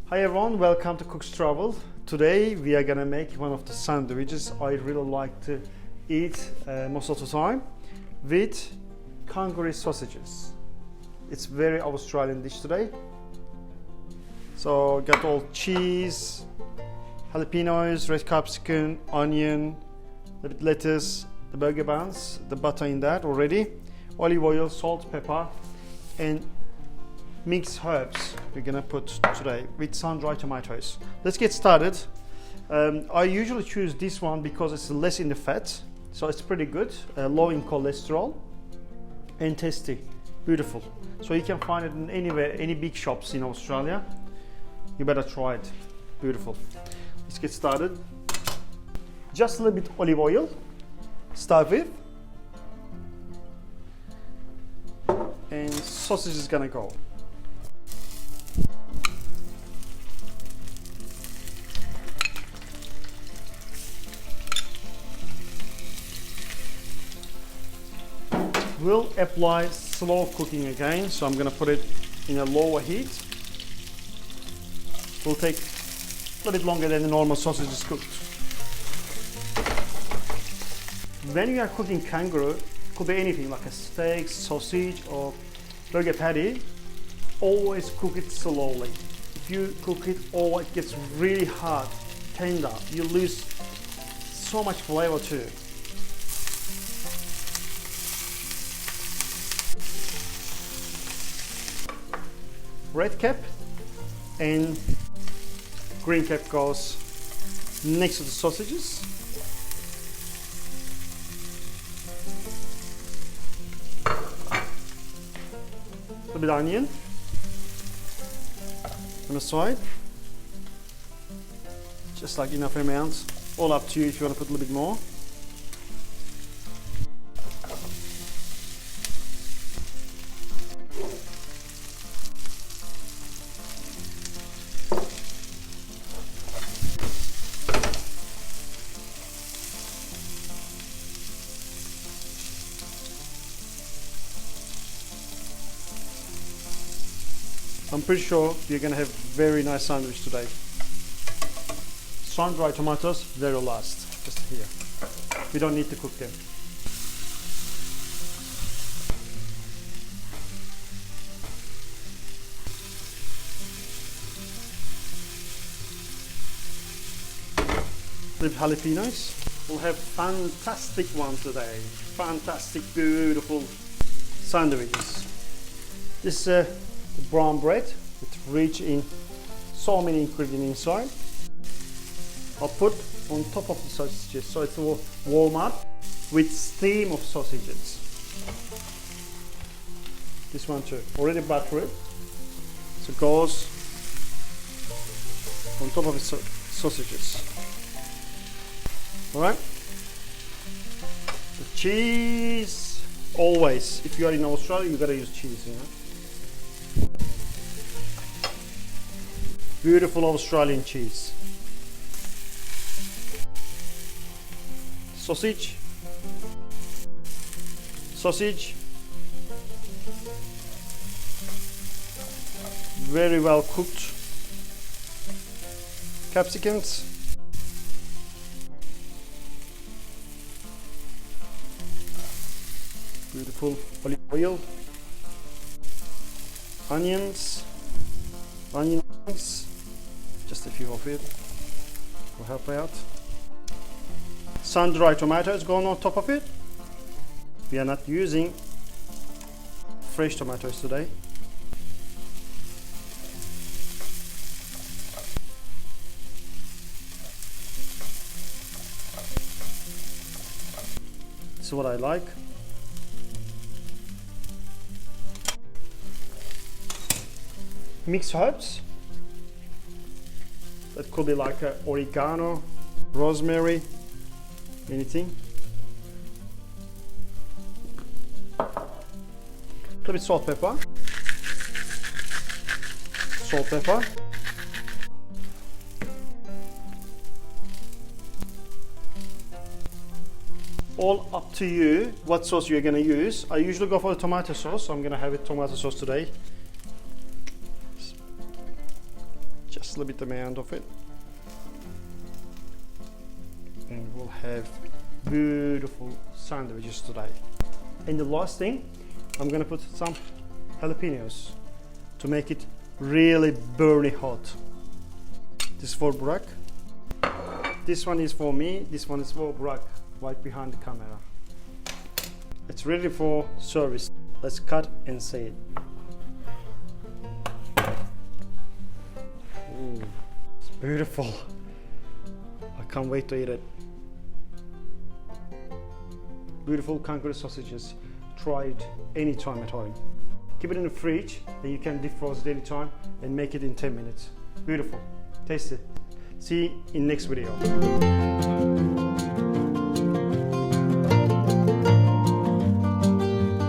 Hi everyone, welcome to Cook's Travel. Today we are gonna make one of the sandwiches I really like to eat most of the time with kangaroo sausages. It's very Australian dish today. So got all cheese, jalapenos, red capsicum, onion, a bit lettuce, the burger buns, the butter in that already, olive oil, salt, pepper, and mixed herbs we're gonna put today with sun-dried tomatoes. Let's get started. I usually choose this one because it's less in the fat, so it's pretty good, low in cholesterol, and tasty, beautiful. So you can find it in anywhere, any big shops in Australia. You better try it, beautiful. Let's get started. Just a little bit olive oil, start with, and sausage is gonna go. We'll apply slow cooking again, so I'm going to put it in a lower heat. Will take a little bit longer than the normal sausage is cooked. When you are cooking kangaroo, could be anything like a steak, sausage or burger patty, always cook it slowly. If you cook it all, it gets really hard, tender. You lose so much flavor too. Red cap and green cap goes next to the sausages. A little bit of onion on the side, just like enough amount. All up to you if you want to put a little bit more. I'm pretty sure you're going to have very nice sandwich today. Sun-dried tomatoes, very last, just here. We don't need to cook them. With jalapenos, we'll have fantastic one today. Fantastic, beautiful sandwiches. This brown bread, it's rich in so many ingredients inside. I'll put on top of the sausages so it will warm up with steam of sausages. This one too, already buttered, so it goes on top of the sausages. All right. The cheese, always. If you are in Australia, you gotta use cheese. You know. Beautiful Australian cheese. Sausage. Sausage. Very well cooked. Capsicums. Beautiful olive oil. Onions. Onion rings. Just a few of it will help out. Sun-dried tomatoes going on top of it. We are not using fresh tomatoes today. This is what I like. Mixed herbs. That could be like oregano, rosemary, anything. A little bit salt, pepper. Salt, pepper. All up to you what sauce you're gonna use. I usually go for the tomato sauce, so I'm gonna have it tomato sauce today. Just a little bit amount of it. And we'll have beautiful sandwiches today. And the last thing, I'm gonna put some jalapenos to make it really burny hot. This is for Burak. This one is for me, this one is for Burak, right behind the camera. It's ready for service. Let's cut and see it. Ooh, it's beautiful. I can't wait to eat it. Beautiful kangaroo sausages. Try it anytime at home. Keep it in the fridge, then you can defrost it anytime and make it in 10 minutes. Beautiful. Taste it. See you in next video.